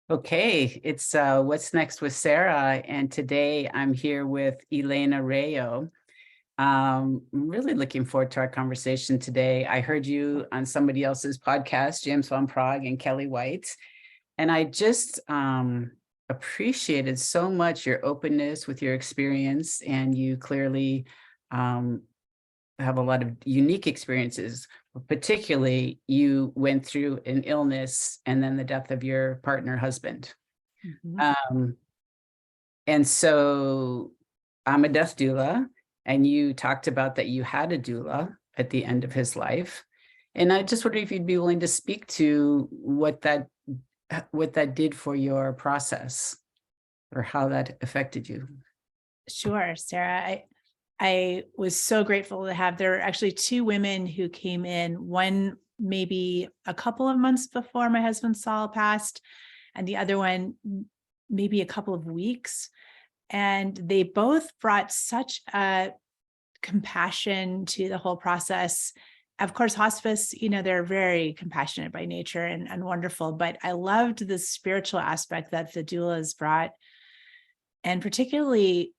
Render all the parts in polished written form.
Okay, it's What's Next with Sarah, and today I'm here with Elena Rayo. I'm really looking forward to our conversation today. I heard you on somebody else's podcast, James Van Prague and Kelly White, and I just appreciated so much your openness with your experience, and you clearly um, have a lot of unique experiences. Particularly, you went through an illness and then the death of your partner husband. Mhm. Um, and so I'm a death doula, and you talked about that you had a doula at the end of his life. And I just wonder if you'd be willing to speak to what that did for your process or how that affected you. Sure, Sarah. I was so grateful to have. There were actually two women who came in, one maybe a couple of months before my husband Saul passed, and the other one maybe a couple of weeks. And they both brought such a compassion to the whole process. Of course, hospice, they're very compassionate by nature and wonderful, but I loved the spiritual aspect that the doulas brought. And particularly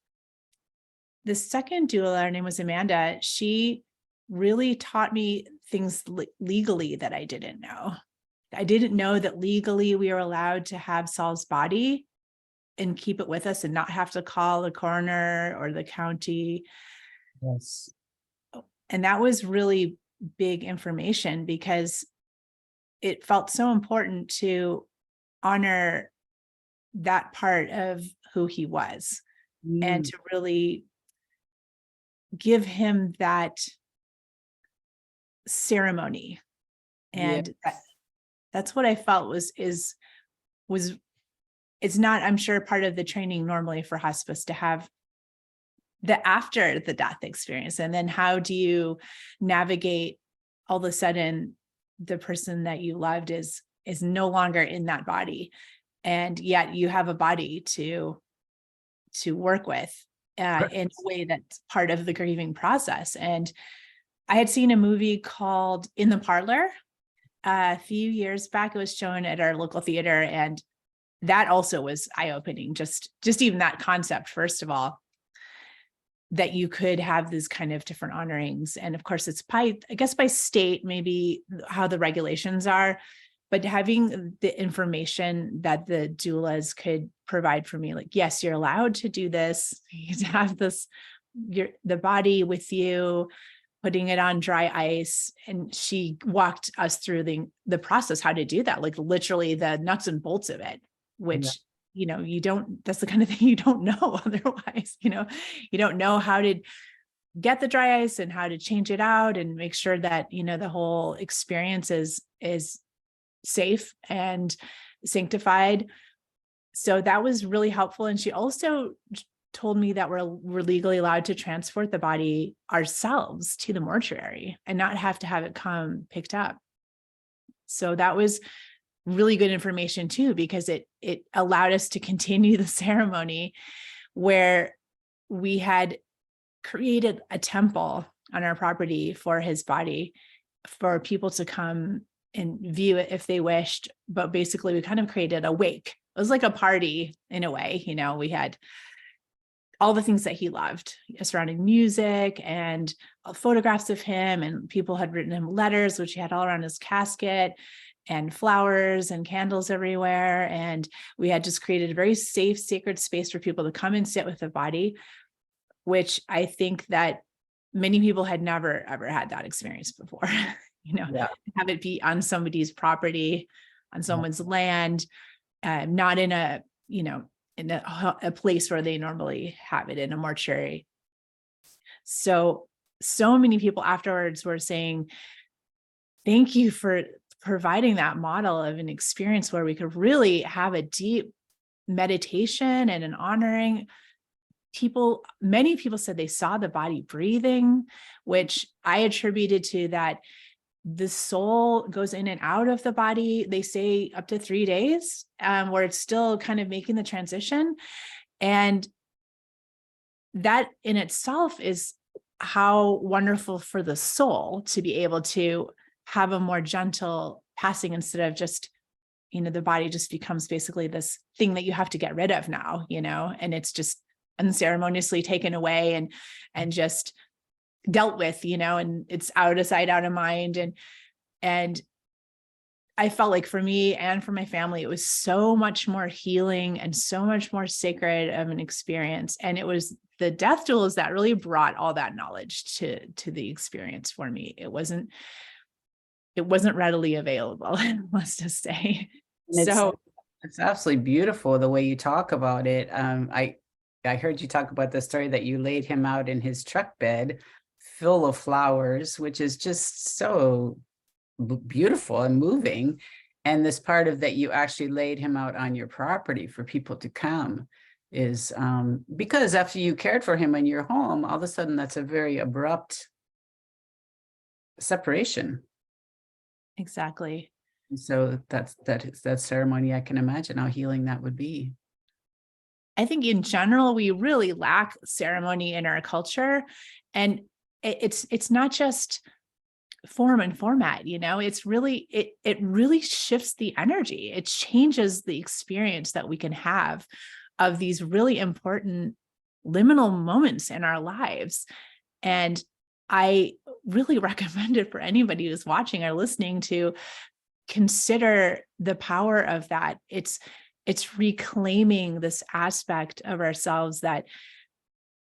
the second doula, her name was Amanda, she really taught me things legally that I didn't know. I didn't know that legally we were allowed to have Saul's body and keep it with us and not have to call the coroner or the county. Yes. And that was really big information because it felt so important to honor that part of who he was and Mm, to really give him that ceremony. yeah. And that's what I felt was it's not, I'm sure, part of the training normally for hospice to have the after the death experience. And then how do you navigate all of a sudden the person that you loved is no longer in that body, and yet you have a body to work with in a way that's part of the grieving process. And I had seen a movie called In the Parlor a few years back. It was shown at our local theater, and that also was eye-opening. Just even that concept, first of all, that you could have these kind of different honorings. And of course, it's by, I guess, by state, maybe how the regulations are, but having the information that the doulas could provide for me, like, yes, you're allowed to do this, you have this, the body with you, putting it on dry ice. And she walked us through the process, how to do that, like literally the nuts and bolts of it, Yeah. which, you don't, that's the kind of thing you don't know otherwise, you don't know how to get the dry ice and how to change it out and make sure that, the whole experience is safe and sanctified. So that was really helpful. And she also told me that we're legally allowed to transport the body ourselves to the mortuary and not have to have it come picked up. So that was really good information too, because it allowed us to continue the ceremony where we had created a temple on our property for his body for people to come and view it if they wished. But basically we kind of created a wake. It was like a party in a way. We had all the things that he loved surrounding music and photographs of him, and people had written him letters, which he had all around his casket, and flowers and candles everywhere. And we had just created a very safe, sacred space for people to come and sit with the body, which I think that many people had never, ever had that experience before, Yeah. have it be on somebody's property, on someone's land, not in a, in a place where they normally have it, in a mortuary. So many people afterwards were saying, thank you for providing that model of an experience where we could really have a deep meditation and an honoring. Many people said they saw the body breathing, which I attributed to that the soul goes in and out of the body, they say up to 3 days, where it's still kind of making the transition. And that in itself is how wonderful for the soul to be able to have a more gentle passing instead of just, the body just becomes basically this thing that you have to get rid of now, and it's just unceremoniously taken away and just dealt with, and it's out of sight, out of mind. And I felt like for me and for my family, it was so much more healing and so much more sacred of an experience. And it was the death doulas that really brought all that knowledge to the experience for me. It wasn't readily available, let's just say. And So it's absolutely beautiful the way you talk about it. I heard you talk about the story that you laid him out in his truck bed full of flowers, which is just so beautiful and moving. And this part of that you actually laid him out on your property for people to come is because after you cared for him in your home, all of a sudden that's a very abrupt separation. exactly. And so that ceremony, I can imagine how healing that would be. I think in general, we really lack ceremony in our culture. And it's not just form and format, it's really, it really shifts the energy. It changes the experience that we can have of these really important liminal moments in our lives. And I really recommend it for anybody who's watching or listening to consider the power of that. It's reclaiming this aspect of ourselves that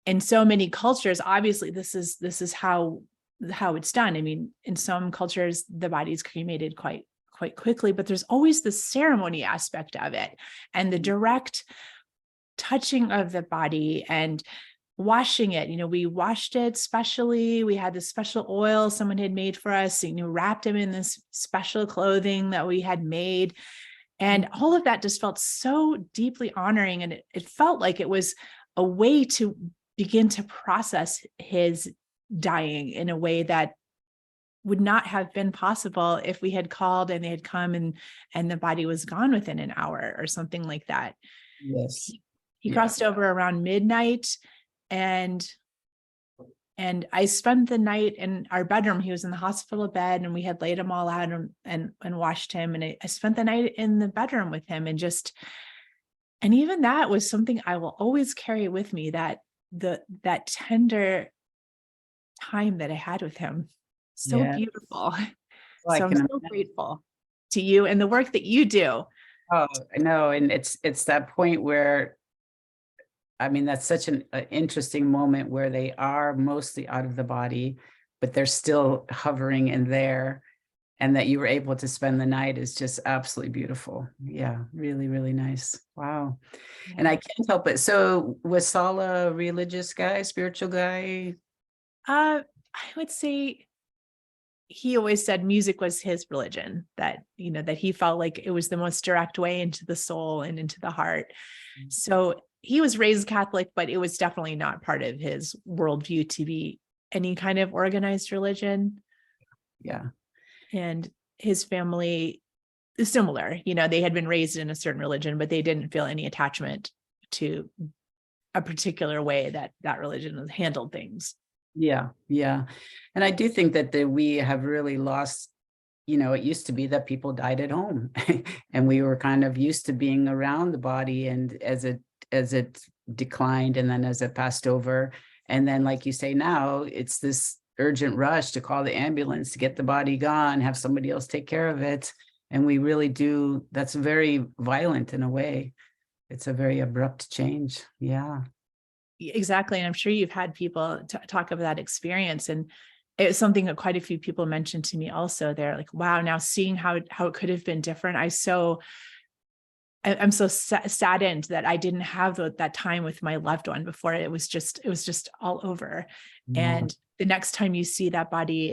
in so many cultures, obviously this is how it's done. I mean, in some cultures, the body is cremated quite quickly, but there's always the ceremony aspect of it and the direct touching of the body and washing it. We washed it specially. We had this special oil someone had made for us, wrapped him in this special clothing that we had made. And all of that just felt so deeply honoring. And it felt like it was a way to begin to process his dying in a way that would not have been possible if we had called and they had come and the body was gone within an hour or something like that. Yes. He crossed over around midnight, and I spent the night in our bedroom. He was in the hospital bed and we had laid him all out and washed him. And I spent the night in the bedroom with him and even that was something I will always carry with me, that tender time that I had with him. So beautiful. Well, so I'm so grateful to you and the work that you do. Oh, I know. And it's that point where, I mean, that's such an interesting moment where they are mostly out of the body, but they're still hovering in there. And that you were able to spend the night is just absolutely beautiful. Yeah, really, really nice. Wow. Yeah. And I can't help it. So was Saul a religious guy, spiritual guy? I would say he always said music was his religion, that he felt like it was the most direct way into the soul and into the heart. Mm-hmm. So he was raised Catholic, but it was definitely not part of his worldview to be any kind of organized religion. Yeah. And his family is similar. They had been raised in a certain religion, but they didn't feel any attachment to a particular way that religion handled things. Yeah. Yeah. And I do think that we have really lost, it used to be that people died at home and we were kind of used to being around the body, and as it declined and then as it passed over. And then, like you say, now it's this urgent rush to call the ambulance to get the body gone, have somebody else take care of it. And we really do, that's very violent in a way. It's a very abrupt change. Yeah. Exactly. And I'm sure you've had people talk about that experience. And it was something that quite a few people mentioned to me also. They're like, wow, now seeing how it could have been different. I'm so saddened that I didn't have that time with my loved one before. It was just all over. Yeah. And the next time you see that body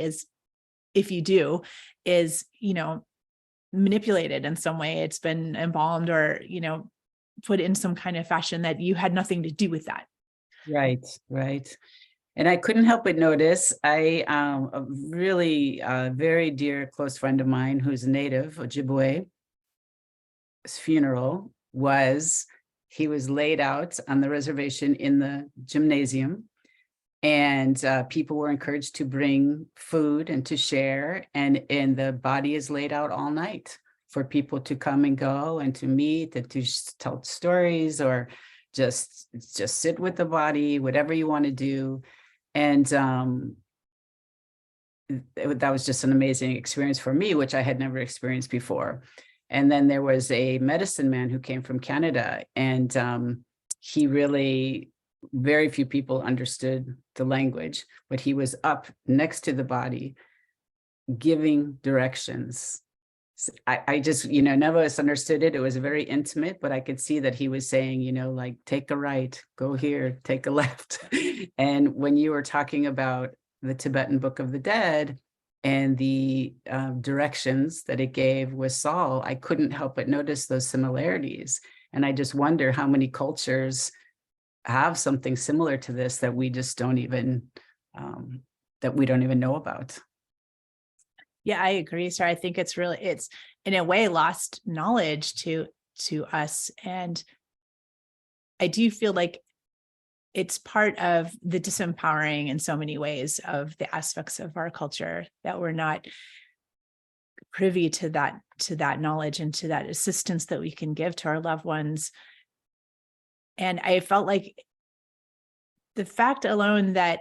if you do, manipulated in some way. It's been embalmed or, put in some kind of fashion that you had nothing to do with that. Right. And I couldn't help but notice, a really very dear close friend of mine who's a native, Ojibwe, his funeral he was laid out on the reservation in the gymnasium, and people were encouraged to bring food and to share, and the body is laid out all night. for people to come and go and to meet and to tell stories, or just sit with the body, whatever you want to do. And that was just an amazing experience for me, which I had never experienced before. And then there was a medicine man who came from Canada, and he really, very few people understood the language, but he was up next to the body giving directions. I just, none of us understood it. It was very intimate, but I could see that he was saying, like, take a right, go here, take a left. And when you were talking about the Tibetan Book of the Dead and the directions that it gave with Saul, I couldn't help but notice those similarities. And I just wonder how many cultures have something similar to this that we just don't even, know about. Yeah, I agree, Sarah. I think it's in a way lost knowledge to us. And I do feel like it's part of the disempowering in so many ways of the aspects of our culture that we're not privy to that knowledge and to that assistance that we can give to our loved ones. And I felt like the fact alone that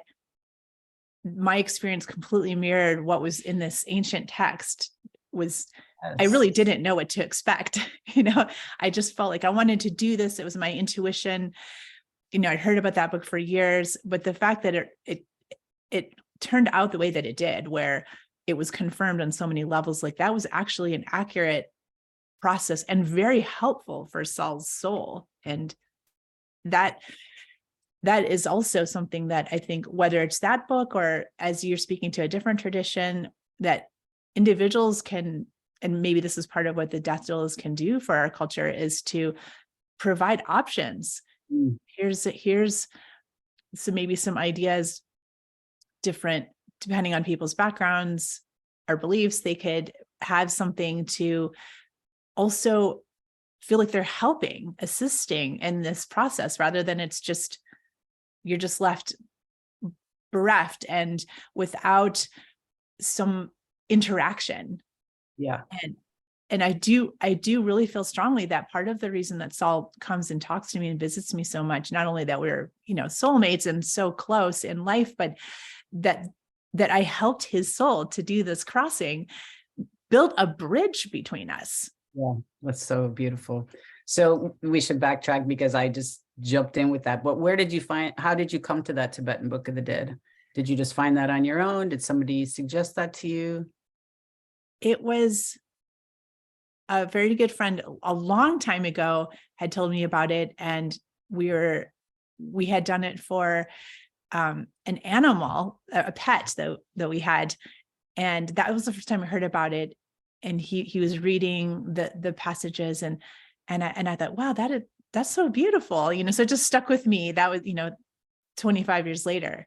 my experience completely mirrored what was in this ancient text was, yes. I really didn't know what to expect. I just felt like I wanted to do this. It was my intuition. I'd heard about that book for years, but the fact that it turned out the way that it did, where it was confirmed on so many levels, like that was actually an accurate process and very helpful for Saul's soul. And that is also something that I think, whether it's that book or as you're speaking to a different tradition, that individuals can, and maybe this is part of what the death doulas can do for our culture, is to provide options. Here's maybe some ideas, different depending on people's backgrounds or beliefs. They could have something to also feel like they're helping, assisting in this process, rather than you're just left bereft and without some interaction. Yeah. And I do really feel strongly that part of the reason that Saul comes and talks to me and visits me so much, not only that we're, soulmates and so close in life, but that I helped his soul to do this crossing, built a bridge between us. Yeah, that's so beautiful. So we should backtrack because I just jumped in with that. But how did you come to that Tibetan Book of the Dead? Did you just find that on your own? Did somebody suggest that to you? It was a very good friend a long time ago had told me about it. And we had done it for an animal, a pet that we had. And that was the first time I heard about it. And he was reading the passages and I thought, wow, that's so beautiful. So it just stuck with me. That was, 25 years later.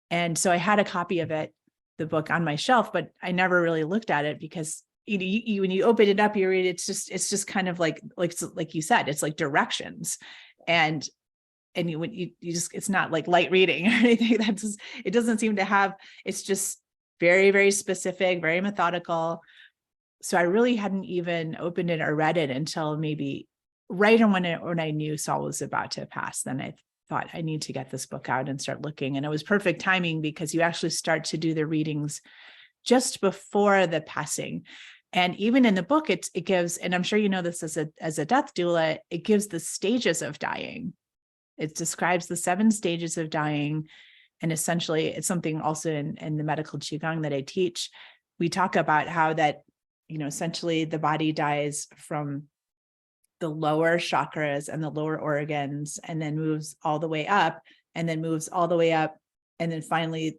And so I had a copy of it, the book, on my shelf, but I never really looked at it because when you open it up, you read it, it's just kind of like you said, it's like directions. And it's not like light reading or anything. It doesn't seem to have, it's just very, very specific, very methodical. So I really hadn't even opened it or read it until maybe right when I knew Saul was about to pass. Then I thought, I need to get this book out and start looking. And it was perfect timing because you actually start to do the readings just before the passing. And even in the book, it gives, and I'm sure you know this as a death doula, it gives the stages of dying. It describes the 7 stages of dying. And essentially, it's something also in the medical Qi Gong that I teach. We talk about how that, essentially the body dies from the lower chakras and the lower organs, and then moves all the way up, and then moves all the way up. And then finally,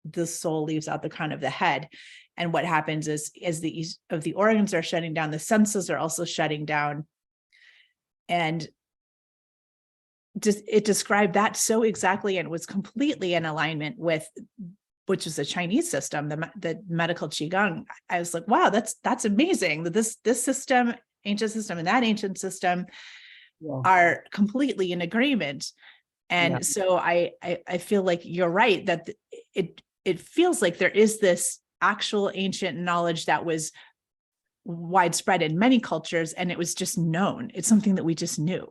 the soul leaves out the crown of the head. And what happens is, as the organs are shutting down, the senses are also shutting down. And it described that so exactly, and was completely in alignment with, which is a Chinese system, the medical Qigong. I was like, wow, that's amazing that this system, ancient system, and that ancient system are completely in agreement. And so I feel like you're right, that it feels like there is this actual ancient knowledge that was widespread in many cultures, and it was just known. It's something that we just knew.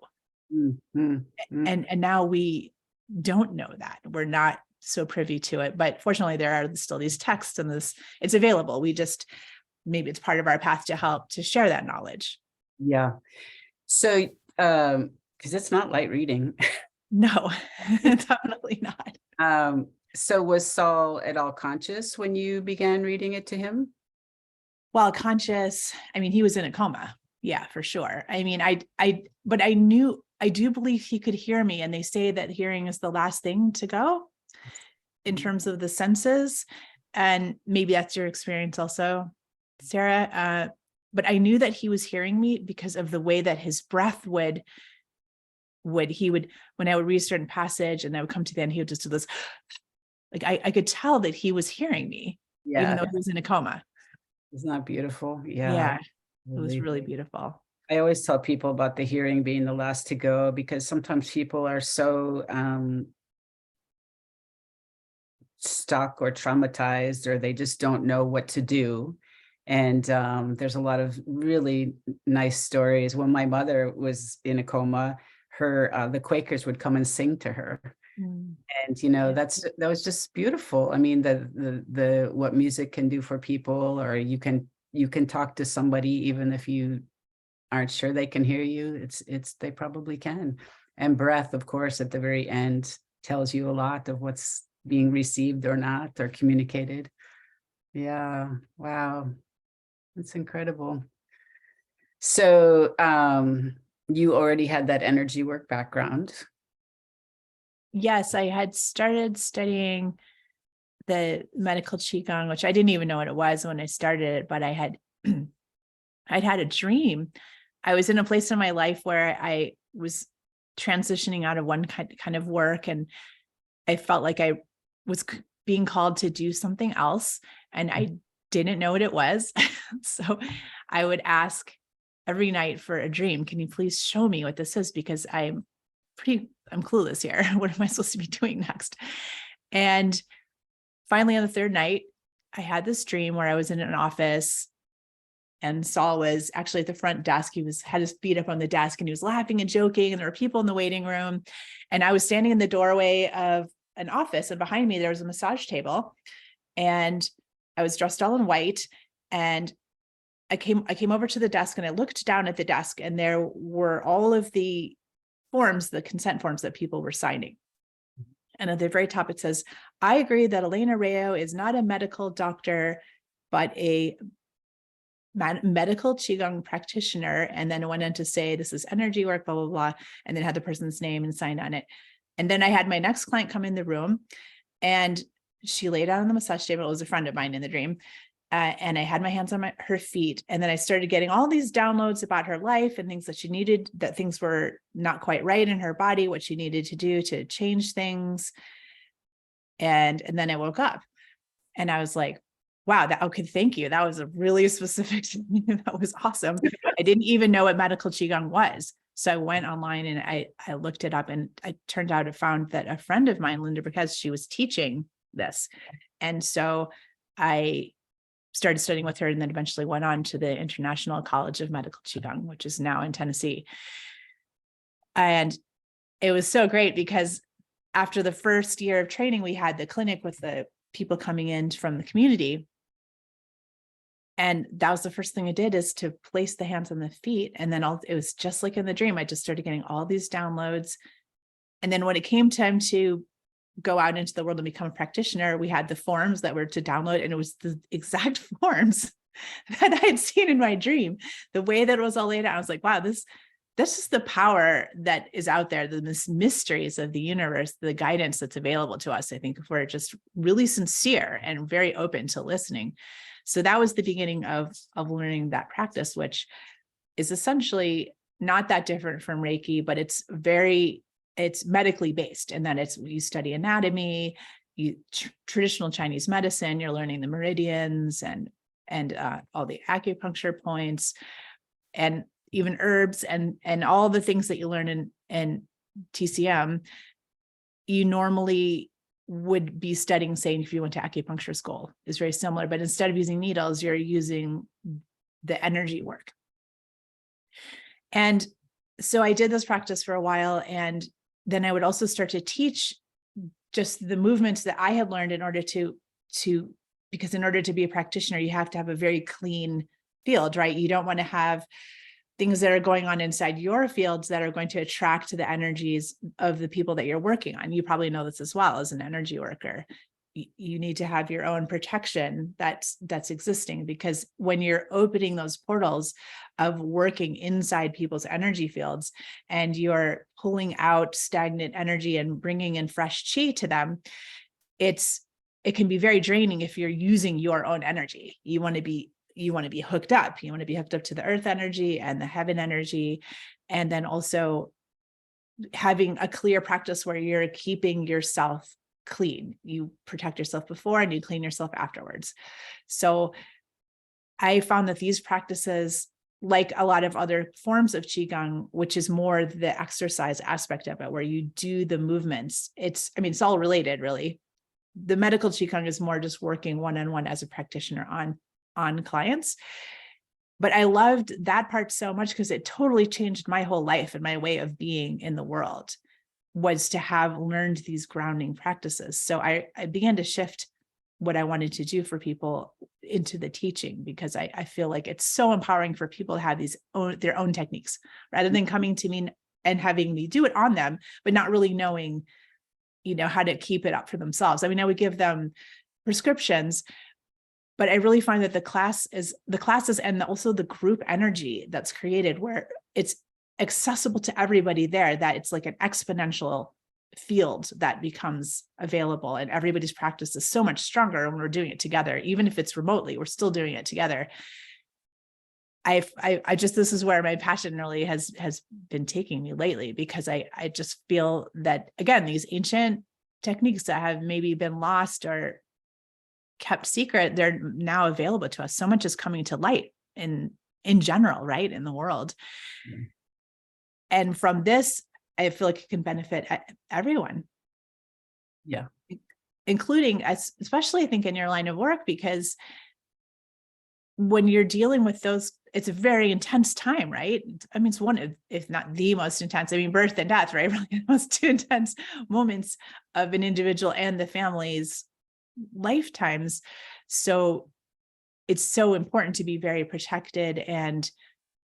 And now we don't know that. We're not so privy to it, but fortunately there are still these texts and it's available. We just, maybe it's part of our path to help to share that knowledge. Yeah. So, because it's not light reading. No, definitely not. So was Saul at all conscious when you began reading it to him? Well, conscious, I mean, he was in a coma. Yeah, for sure. I mean, but I do believe he could hear me. And they say that hearing is the last thing to go in terms of the senses. And maybe that's your experience also, Sarah. But I knew that he was hearing me because of the way that his breath would, when I would read a certain passage and I would come to the end, he would just do this, like, I could tell that he was hearing me, even though he was in a coma. Isn't that beautiful? Yeah, it was really beautiful. I always tell people about the hearing being the last to go, because sometimes people are so stuck or traumatized, or they just don't know what to do. And there's a lot of really nice stories. When my mother was in a coma, the Quakers would come and sing to her. And that was just beautiful. I mean, the what music can do for people, or you can talk to somebody even if you aren't sure they can hear you. They probably can. And breath, of course, at the very end tells you a lot of what's being received or not, or communicated. Yeah. Wow. That's incredible. So you already had that energy work background. Yes, I had started studying the medical Qi Gong, which I didn't even know what it was when I started it, but I'd had a dream. I was in a place in my life where I was transitioning out of one kind of work, and I felt like I was being called to do something else, and I didn't know what it was. So I would ask every night for a dream. Can you please show me what this is? Because I'm clueless here. What am I supposed to be doing next? And finally, on the third night, I had this dream where I was in an office, and Saul was actually at the front desk. He had his feet up on the desk, and he was laughing and joking, and there were people in the waiting room. And I was standing in the doorway of an office, and behind me, there was a massage table, and I was dressed all in white. And I came over to the desk, and I looked down at the desk, and there were all of the forms, the consent forms that people were signing. And at the very top, it says, I agree that Elena Rayo is not a medical doctor, but a medical Qi Gong practitioner. And then it went on to say, this is energy work, blah, blah, blah. And then had the person's name and signed on it. And then I had my next client come in the room, and she laid down on the massage table. It was a friend of mine in the dream. And I had my hands on her feet. And then I started getting all these downloads about her life and things that she needed, that things were not quite right in her body, what she needed to do to change things. And then I woke up, and I was like, wow, okay, thank you. That was a really specific, that was awesome. I didn't even know what medical Qigong was. So I went online and I looked it up, and I turned out, I found that a friend of mine, Linda, because she was teaching this. And so I started studying with her, and then eventually went on to the International College of Medical Qigong, which is now in Tennessee. And it was so great because after the first year of training, we had the clinic with the people coming in from the community. And that was the first thing I did, is to place the hands on the feet. And then it was just like in the dream. I just started getting all these downloads. And then when it came time to go out into the world and become a practitioner, we had the forms that were to download, and it was the exact forms that I had seen in my dream. The way that it was all laid out, I was like, wow, this is the power that is out there, the mysteries of the universe, the guidance that's available to us. I think if we're just really sincere and very open to listening. So that was the beginning of learning that practice, which is essentially not that different from Reiki, but it's medically based, and that you study anatomy, traditional Chinese medicine, you're learning the meridians and all the acupuncture points, and even herbs and all the things that you learn in TCM, you normally would be studying, saying, if you went to acupuncture school, is very similar, but instead of using needles, you're using the energy work. And so I did this practice for a while, and then I would also start to teach just the movements that I had learned in order to, because in order to be a practitioner, you have to have a very clean field, right? You don't want to have things that are going on inside your fields that are going to attract the energies of the people that you're working on. You probably know this as well as an energy worker. You need to have your own protection that's existing, because when you're opening those portals of working inside people's energy fields and you're pulling out stagnant energy and bringing in fresh chi to them, it can be very draining if you're using your own energy. You want to be hooked up. You want to be hooked up to the earth energy and the heaven energy. And then also having a clear practice where you're keeping yourself clean. You protect yourself before and you clean yourself afterwards. So I found that these practices, like a lot of other forms of Qi Gong, which is more the exercise aspect of it, where you do the movements, it's all related, really. The medical Qi Gong is more just working one-on-one as a practitioner on clients. But I loved that part so much because it totally changed my whole life and my way of being in the world, was to have learned these grounding practices. So I began to shift what I wanted to do for people into the teaching, because I feel like it's so empowering for people to have their own techniques, rather than coming to me and having me do it on them, but not really knowing, how to keep it up for themselves. I would give them prescriptions, but I really find that the classes and also the group energy that's created, where it's accessible to everybody there, that it's like an exponential field that becomes available, and everybody's practice is so much stronger when we're doing it together. Even if it's remotely, we're still doing it together. This is where my passion really has been taking me lately, because I just feel that, again, these ancient techniques that have maybe been lost or kept secret, they're now available to us. So much is coming to light in general, right, in the world. Yeah. And from this, I feel like it can benefit everyone. Yeah. Including, especially I think in your line of work, because when you're dealing with those, it's a very intense time, right? It's one of, if not the most intense, birth and death, right? Really the most two intense moments of an individual and the family's lifetimes. So it's so important to be very protected and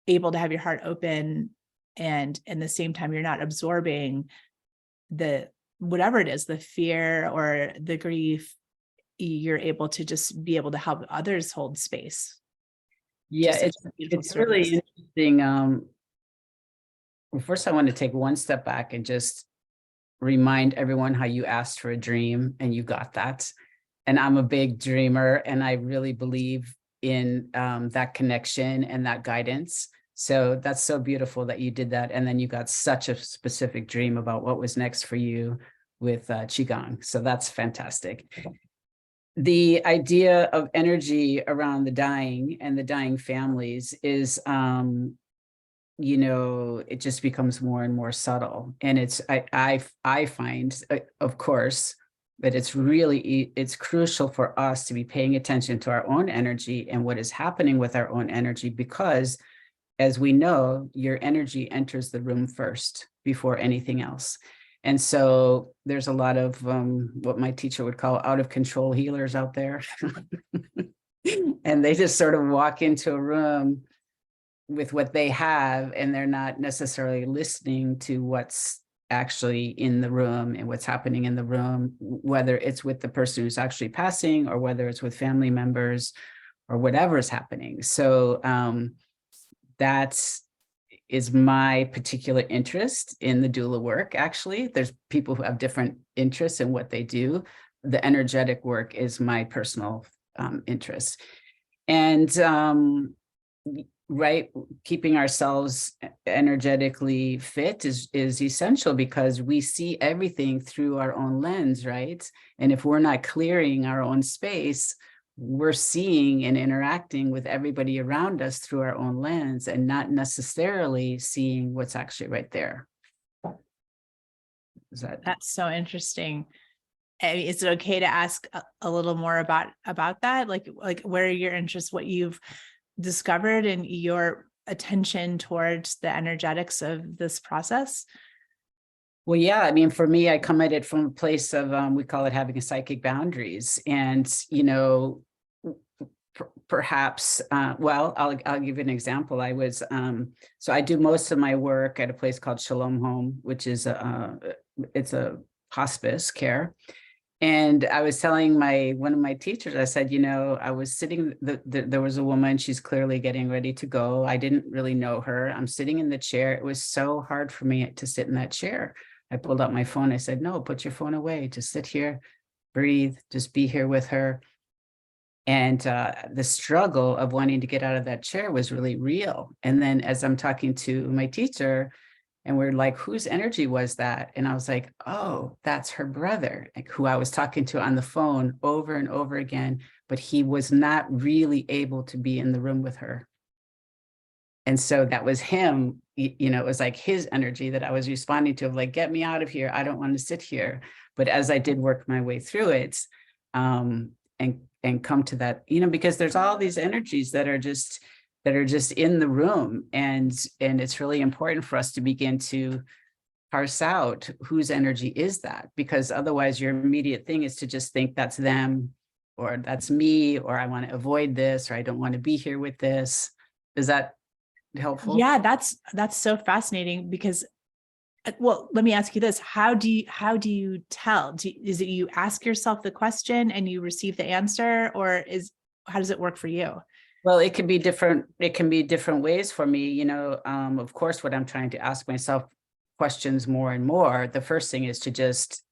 able to have your heart open, and at the same time, you're not absorbing whatever it is, the fear or the grief. You're able to just be able to help others hold space. Yeah, it's really interesting. Well, first I want to take one step back and just remind everyone how you asked for a dream and you got that. And I'm a big dreamer, and I really believe in that connection and that guidance. So that's so beautiful that you did that. And then you got such a specific dream about what was next for you with Qi Gong. So that's fantastic. The idea of energy around the dying and the dying families is, it just becomes more and more subtle. And I find, of course, that it's crucial for us to be paying attention to our own energy and what is happening with our own energy, because as we know, your energy enters the room first before anything else. And so there's a lot of what my teacher would call out of control healers out there. And they just sort of walk into a room with what they have, and they're not necessarily listening to what's actually in the room and what's happening in the room, whether it's with the person who's actually passing or whether it's with family members or whatever is happening. So that is my particular interest in the doula work. Actually, there's people who have different interests in what they do. The energetic work is my personal interest. And right, keeping ourselves energetically fit is essential, because we see everything through our own lens, right? And if we're not clearing our own space, we're seeing and interacting with everybody around us through our own lens and not necessarily seeing what's actually right there. That's so interesting. Is it okay to ask a little more about that? Like where are your interests, what you've discovered in your attention towards the energetics of this process? Well, yeah, I mean, for me, I come at it from a place of, we call it having a psychic boundaries. And, perhaps, well, I'll give you an example. I was, so I do most of my work at a place called Shalom Home, which is, it's a hospice care. And I was telling one of my teachers, I said, I was sitting, there was a woman, she's clearly getting ready to go. I didn't really know her. I'm sitting in the chair. It was so hard for me to sit in that chair. I pulled out my phone. I said, no, put your phone away. Just sit here, breathe, just be here with her. And the struggle of wanting to get out of that chair was really real. And then as I'm talking to my teacher, and we're like, whose energy was that? And I was like, oh, that's her brother, like, who I was talking to on the phone over and over again, but he was not really able to be in the room with her. And so that was him, it was like his energy that I was responding to, of like, get me out of here. I don't want to sit here. But as I did work my way through it, and come to that, because there's all these energies that are just in the room, and it's really important for us to begin to parse out whose energy is that, because otherwise your immediate thing is to just think that's them, or that's me, or I want to avoid this, or I don't want to be here with this. Is that helpful? Yeah, that's so fascinating, because, well, let me ask you this. How do you tell? Is it you ask yourself the question and you receive the answer, or how does it work for you? Well, it can be different. It can be different ways for me. Of course, what I'm trying to ask myself questions more and more. The first thing is to just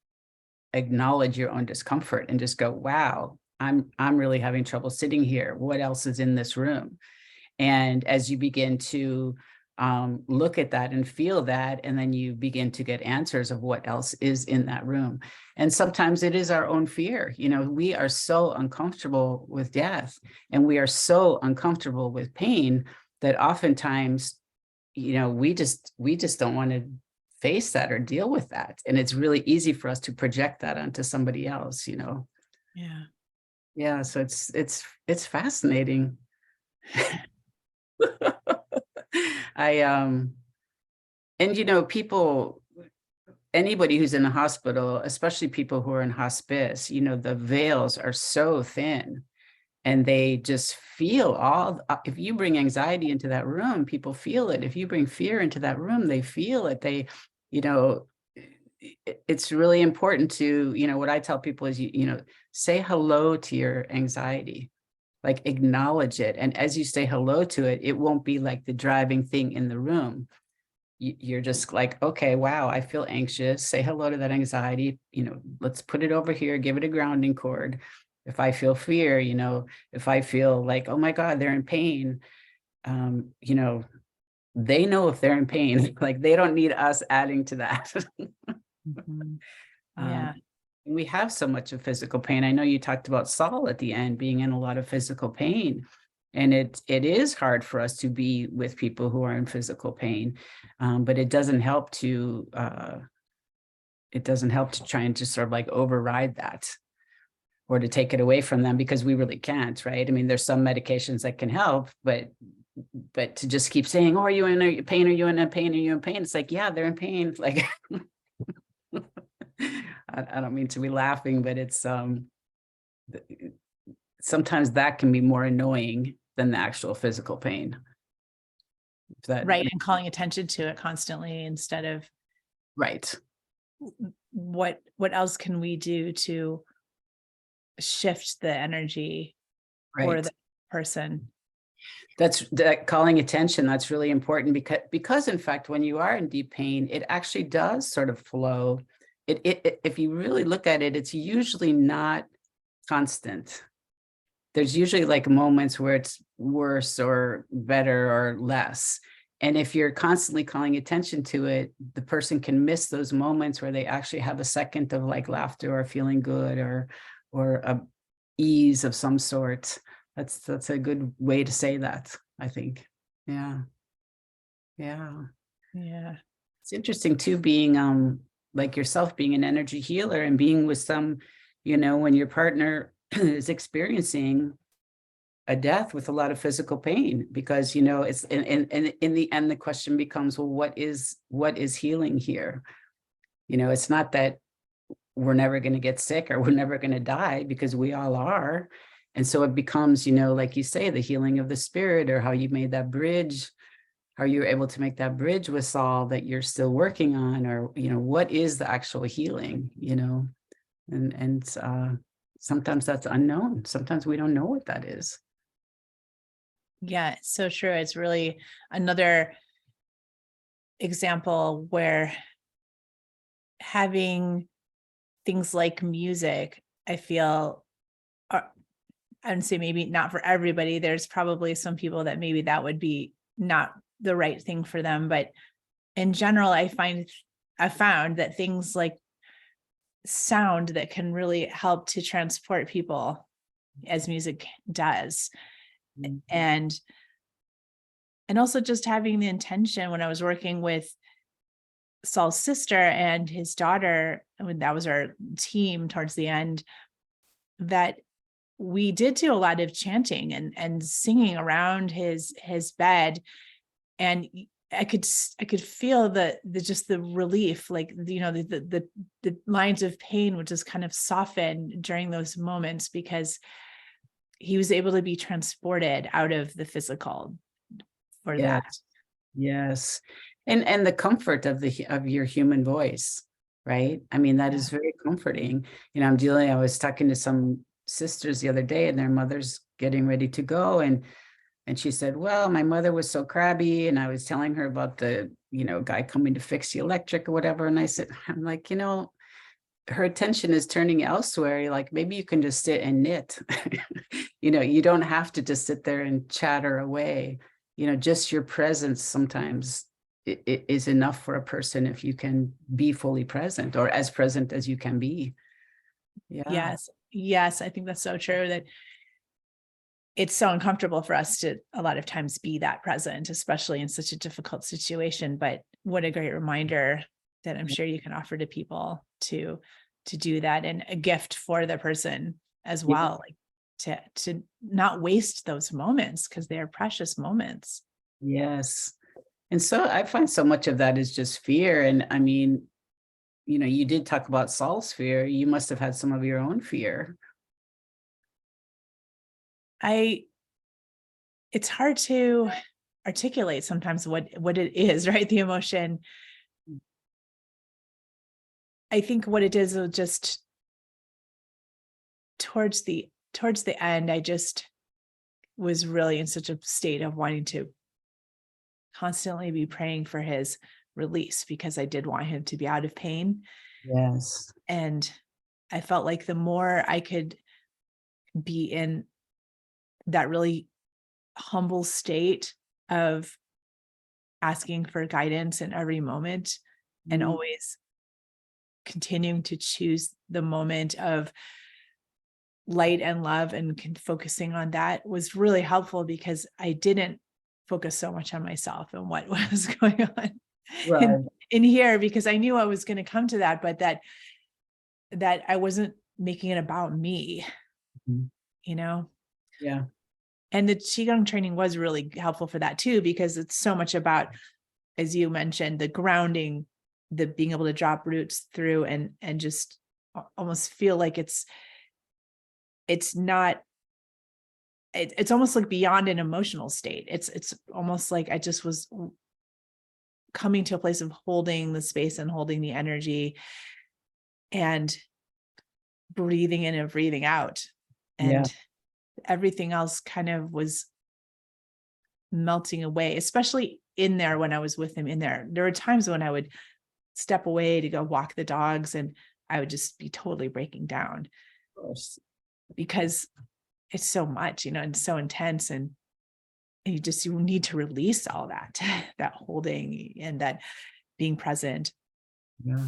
acknowledge your own discomfort and just go, wow, I'm really having trouble sitting here. What else is in this room? And as you begin to look at that and feel that, and then you begin to get answers of what else is in that room. And sometimes it is our own fear. We are so uncomfortable with death, and we are so uncomfortable with pain that oftentimes, we just don't want to face that or deal with that. And it's really easy for us to project that onto somebody else, Yeah. Yeah. So it's fascinating. People, anybody who's in a hospital, especially people who are in hospice, the veils are so thin, and they just feel if you bring anxiety into that room, people feel it. If you bring fear into that room, they feel it. It's really important to, what I tell people is, say hello to your anxiety. Like, acknowledge it. And as you say hello to it, it won't be like the driving thing in the room. You're just like, okay, wow, I feel anxious. Say hello to that anxiety. Let's put it over here, give it a grounding cord. If I feel fear, if I feel like, oh my God, they're in pain, they know if they're in pain, like they don't need us adding to that. Mm-hmm. Yeah. We have so much of physical pain. I know you talked about Saul at the end being in a lot of physical pain, and it is hard for us to be with people who are in physical pain, but it doesn't help to try and just sort of like override that, or to take it away from them, because we really can't, right? I mean, there's some medications that can help, but to just keep saying, oh, are you in a pain? Are you in a pain? Are you in pain? It's like, yeah, they're in pain. Like, I don't mean to be laughing, but it's sometimes that can be more annoying than the actual physical pain. Right. And calling attention to it constantly instead of right. What else can we do to shift the energy for the person? That's that calling attention. That's really important, because in fact, when you are in deep pain, it actually does sort of flow. If you really look at it, it's usually not constant. There's usually like moments where it's worse or better or less. And if you're constantly calling attention to it, the person can miss those moments where they actually have a second of like laughter or feeling good, or a ease of some sort. That's a good way to say that, I think. Yeah. It's interesting too, being like yourself, being an energy healer and being with some, when your partner is experiencing a death with a lot of physical pain, because, you know, it's in the end, the question becomes, well, what is healing here? You know, it's not that we're never going to get sick or we're never going to die, because we all are. And so it becomes, you know, like you say, the healing of the spirit, or how you made that bridge, how you're able to make that bridge with Saul that you're still working on, or, you know, what is the actual healing, you know? And sometimes that's unknown. Sometimes we don't know what that is. Yeah, it's so true. It's really another example where having things like music, I feel, are, I would say maybe not for everybody. There's probably some people that maybe that would be not the right thing for them. But in general, I found that things like sound that can really help to transport people, as music does. Mm. And also just having the intention, when I was working with Saul's sister and his daughter, when that was our team towards the end, that we did do a lot of chanting and singing around his bed. And I could feel the just the relief, like, you know, the lines of pain would just kind of soften during those moments, because he was able to be transported out of the physical for Yeah. that. Yes. And the comfort of of your human voice, right? I mean, that Yeah. is very comforting. You know, I was talking to some sisters the other day, and their mother's getting ready to go. And she said, well, my mother was so crabby. And I was telling her about the, you know, guy coming to fix the electric or whatever. And I said, I'm like, you know, her attention is turning elsewhere. You're like, maybe you can just sit and knit. You know, you don't have to just sit there and chatter away. You know, just your presence sometimes it is enough for a person, if you can be fully present, or as present as you can be. Yeah. Yes, I think that's so true, that it's so uncomfortable for us to a lot of times be that present, especially in such a difficult situation. But what a great reminder that I'm sure you can offer to people to do that, and a gift for the person as Yeah. well, like to not waste those moments, because they are precious moments. Yes. And so I find so much of that is just fear. And I mean, you know, you did talk about Saul's fear. You must have had some of your own fear. I It's hard to articulate sometimes what it is, right? The emotion. I think what it is just towards the end, I just was really in such a state of wanting to constantly be praying for his release, because I did want him to be out of pain. Yes. And I felt like the more I could be in that really humble state of asking for guidance in every moment, and Mm. always continuing to choose the moment of light and love, and focusing on that, was really helpful, because I didn't focus so much on myself and what was going on in Right. here, because I knew I was going to come to that, but that I wasn't making it about me, Mhm. you know. Yeah. And the Qi Gong training was really helpful for that too, because it's so much about, as you mentioned, the grounding, the being able to drop roots through, and just almost feel like it's not, it's almost like beyond an emotional state. It's almost like I just was coming to a place of holding the space and holding the energy, and breathing in and breathing out. Yeah. And everything else kind of was melting away, especially in there when I was with him in there. There were times when I would step away to go walk the dogs, and I would just be totally breaking down, Of course. because it's so much, you know, and so intense. And you need to release all that, that holding and that being present. Yeah.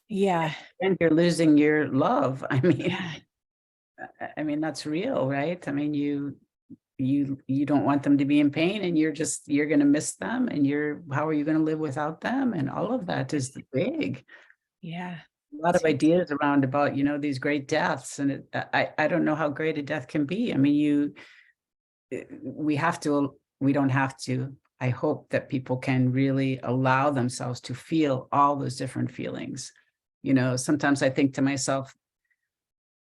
Yeah. And you're losing your love. I mean, Yeah. I mean, that's real, right? I mean, you don't want them to be in pain, and you're going to miss them, and how are you going to live without them? And all of that is big. Yeah. A lot of ideas around about, you know, these great deaths. And I don't know how great a death can be. I mean, we don't have to. I hope that people can really allow themselves to feel all those different feelings. Sometimes I think to myself,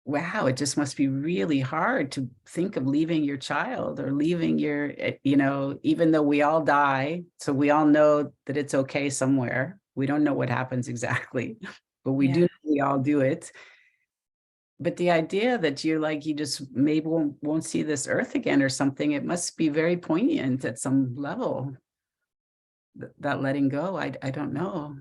wow, it just must be really hard to think of leaving your child or leaving even though we all die, so we all know that it's okay somewhere. We don't know what happens exactly, but we do Yeah, know we all do it. But the idea that you just maybe won't see this earth again or something, it must be very poignant at some level, that letting go. I don't know.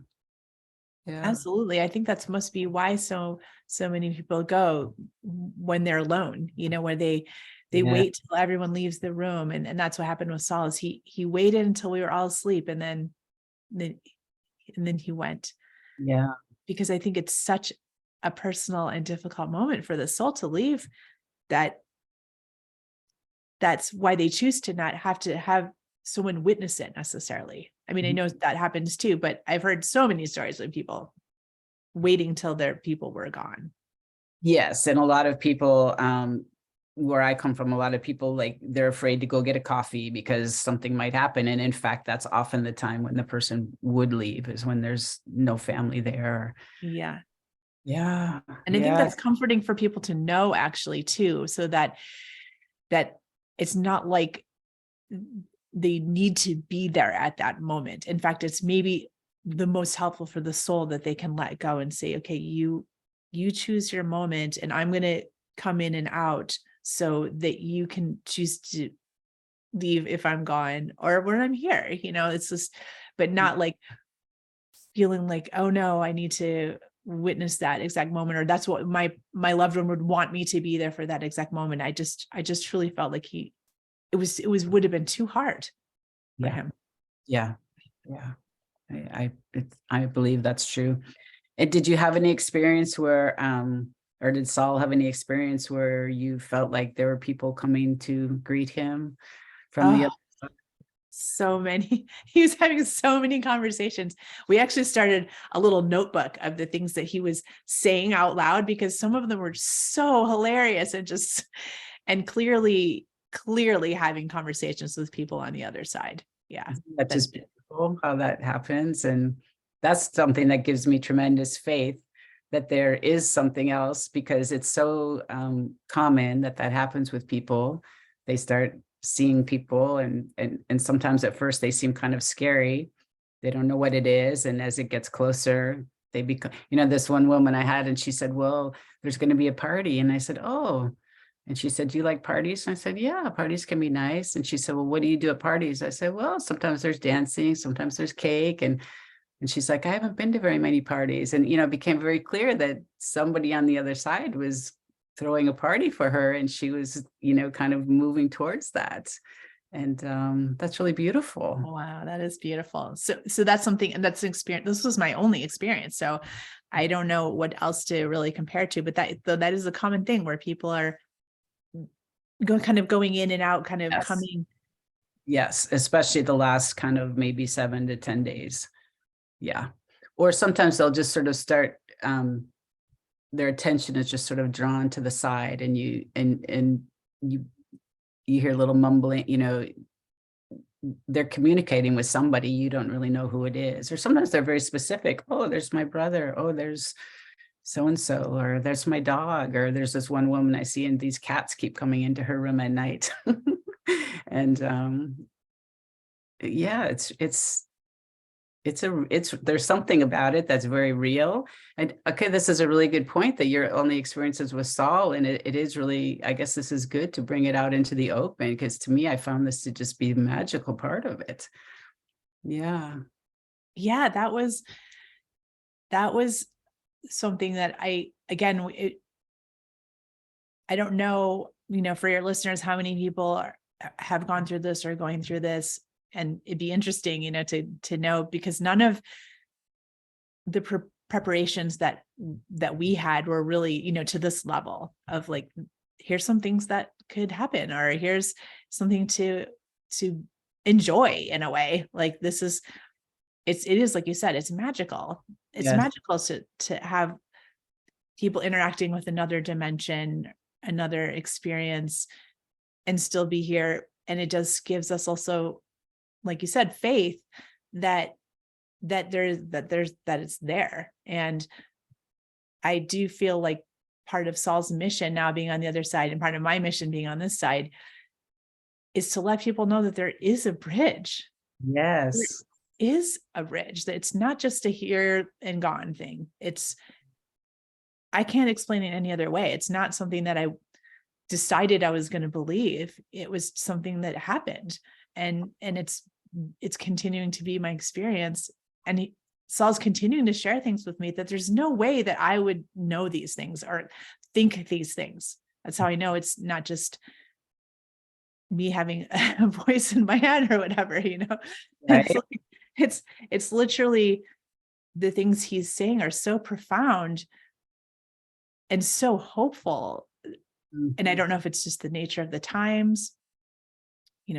Yeah. absolutely. I think that's must be why so many people go when they're alone, where they Yeah. wait till everyone leaves the room. And that's what happened with Saul is he waited until we were all asleep then and then he went. Yeah. Because I think it's such a personal and difficult moment for the soul to leave that that's why they choose to not have to have someone witness it necessarily. I mean, I know that happens too, but I've heard so many stories of people waiting till their people were gone. Yes, and a lot of people, where I come from, a lot of people, like, they're afraid to go get a coffee because something might happen, and in fact, that's often the time when the person would leave, is when there's no family there. Yeah. Yeah, And I think yeah, that's comforting for people to know actually too, so that it's not like they need to be there at that moment. In fact, it's maybe the most helpful for the soul that they can let go and say, okay, you choose your moment and I'm going to come in and out so that you can choose to leave if I'm gone or when I'm here. It's just, but not like feeling like, oh no, I need to witness that exact moment, or that's what my loved one would want me to be there for that exact moment. I just truly felt like it was would have been too hard for yeah, him. yeah, yeah. I believe that's true. And did you have any experience where, or did Saul have any experience where you felt like there were people coming to greet him from the Oh, other side? so many. He was having so many conversations. We actually started a little notebook of the things that he was saying out loud because some of them were so hilarious and just and clearly having conversations with people on the other side. Yeah. Isn't that That just beautiful how that happens? And that's something that gives me tremendous faith that there is something else, because it's so common that happens with people. They start seeing people, and sometimes at first they seem kind of scary. They don't know what it is, and as it gets closer, they become. This one woman I had, and she said, "Well, there's going to be a party," and I said, "Oh." And she said, "Do you like parties?" And I said, "Yeah, parties can be nice." And she said, "Well, what do you do at parties?" I said, "Well, sometimes there's dancing, sometimes there's cake." And she's like, "I haven't been to very many parties." And, it became very clear that somebody on the other side was throwing a party for her, and she was, kind of moving towards that. And that's really beautiful. wow, that is beautiful. So that's something, and that's an experience. This was my only experience. So I don't know what else to really compare to, but that is a common thing where people are going in and out, kind of Yes. coming. Yes. Especially the last kind of maybe 7 to 10 days. Yeah. Or sometimes they'll just sort of start, their attention is just sort of drawn to the side, and you you hear little mumbling, they're communicating with somebody, you don't really know who it is. Or sometimes they're very specific. "Oh, there's my brother. Oh, there's so and so, or there's my dog," or there's this one woman I see, and these cats keep coming into her room at night. And yeah, it's there's something about it that's very real. And okay, this is a really good point, that your only experiences with Saul, and it is really, I guess this is good to bring it out into the open, because to me, I found this to just be the magical part of it. Yeah. Yeah, that was something that I don't know, for your listeners, how many people have gone through this or going through this. And it'd be interesting, to know, because none of the preparations that we had were really, to this level of like, here's some things that could happen, or here's something to enjoy in a way. Like it is like you said, it's magical. It's Yes. magical to have people interacting with another dimension, another experience, and still be here. And it just gives us also, like you said, faith that it's there. And I do feel like part of Saul's mission now being on the other side, and part of my mission being on this side, is to let people know that there is a bridge. Yes. There is a bridge, that it's not just a here and gone thing. I can't explain it any other way. It's not something that I decided I was going to believe. It was something that happened, and it's continuing to be my experience. And Saul's continuing to share things with me that there's no way that I would know these things or think these things. That's how I know it's not just me having a voice in my head or whatever, Right. It's literally the things he's saying are so profound and so hopeful. And I don't know if it's just the nature of the times.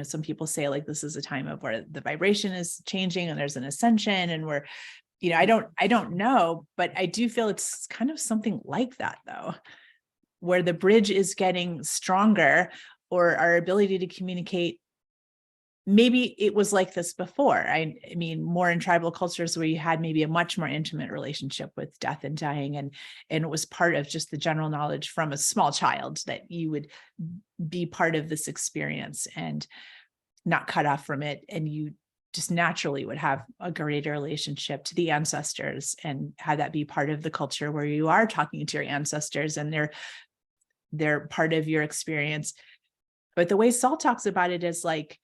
Some people say like this is a time of where the vibration is changing and there's an ascension, and we're, I don't know, but I do feel it's kind of something like that though, where the bridge is getting stronger, or our ability to communicate. Maybe it was like this before. I mean, more in tribal cultures where you had maybe a much more intimate relationship with death and dying. And it was part of just the general knowledge from a small child that you would be part of this experience and not cut off from it. And you just naturally would have a greater relationship to the ancestors, and have that be part of the culture where you are talking to your ancestors and they're part of your experience. But the way Saul talks about it is like,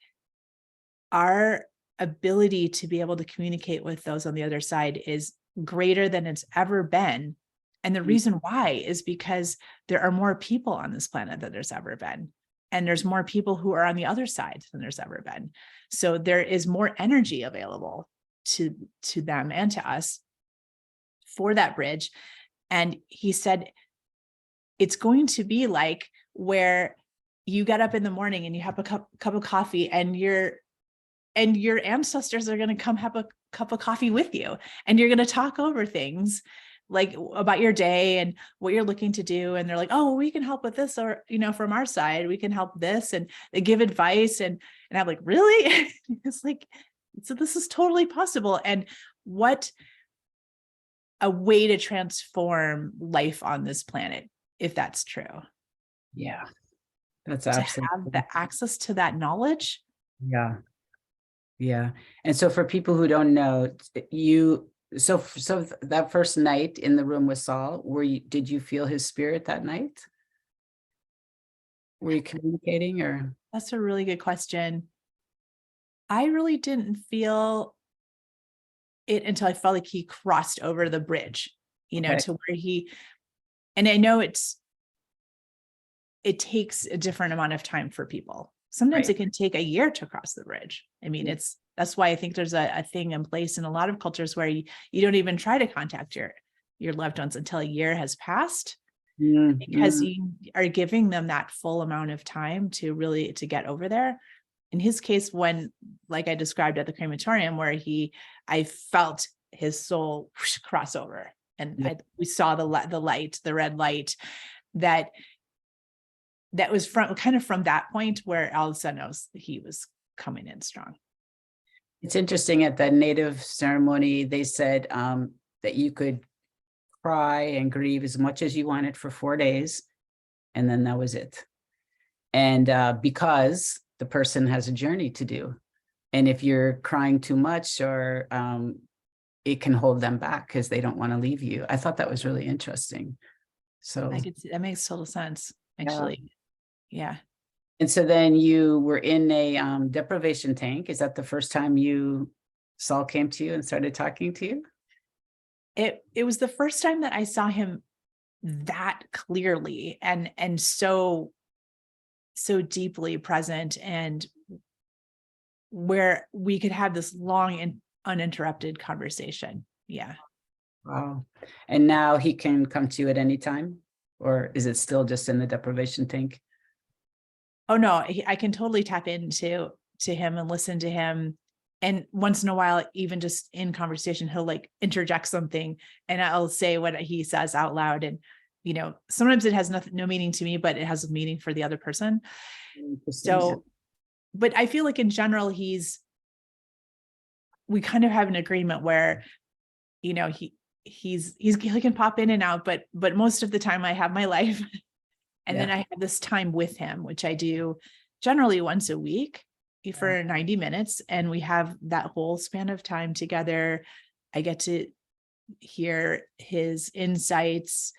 our ability to be able to communicate with those on the other side is greater than it's ever been. And the reason why is because there are more people on this planet than there's ever been. And there's more people who are on the other side than there's ever been. So there is more energy available to them and to us for that bridge. And he said, it's going to be like where you get up in the morning and you have a cup of coffee, and your ancestors are going to come have a cup of coffee with you, and you're going to talk over things like about your day and what you're looking to do. And they're like, oh, we can help with this, or, from our side, we can help this. And they give advice. And I'm like, really? It's like, so this is totally possible. And what a way to transform life on this planet, if that's true. Yeah. That's To absolutely. have the access to that knowledge. Yeah. Yeah. And so for people who don't know, so that first night in the room with Saul, did you feel his spirit that night? Were you communicating, or? That's a really good question. I really didn't feel it until I felt like he crossed over the bridge, Okay. to where and I know it takes a different amount of time for people. Sometimes Right. it can take a year to cross the bridge. I mean, that's why I think there's a thing in place in a lot of cultures where you don't even try to contact your loved ones until a year has passed, because you are giving them that full amount of time to get over there. In his case, when, like I described at the crematorium, where I felt his soul cross over, and we saw the red light that was from that point where all of a sudden he was coming in strong. It's interesting, at the native ceremony, they said that you could cry and grieve as much as you wanted for 4 days, and then that was it. And because the person has a journey to do, and if you're crying too much, or it can hold them back because they don't want to leave you. I thought that was really interesting. So I could see that makes total sense, actually. Yeah. And so then you were in a deprivation tank. Is that the first time Saul came to you and started talking to you? It was the first time that I saw him that clearly and so deeply present, and where we could have this long and uninterrupted conversation. Yeah. Wow. And now he can come to you at any time, or is it still just in the deprivation tank? Oh no, I can totally tap into him and listen to him. And once in a while, even just in conversation, he'll like interject something and I'll say what he says out loud. And, sometimes it has no meaning to me, but it has a meaning for the other person. Interesting. So, but I feel like in general, we kind of have an agreement where, you know, he can pop in and out, but most of the time I have my life. And then I have this time with him, which I do generally once a week for 90 minutes. And we have that whole span of time together. I get to hear his insights,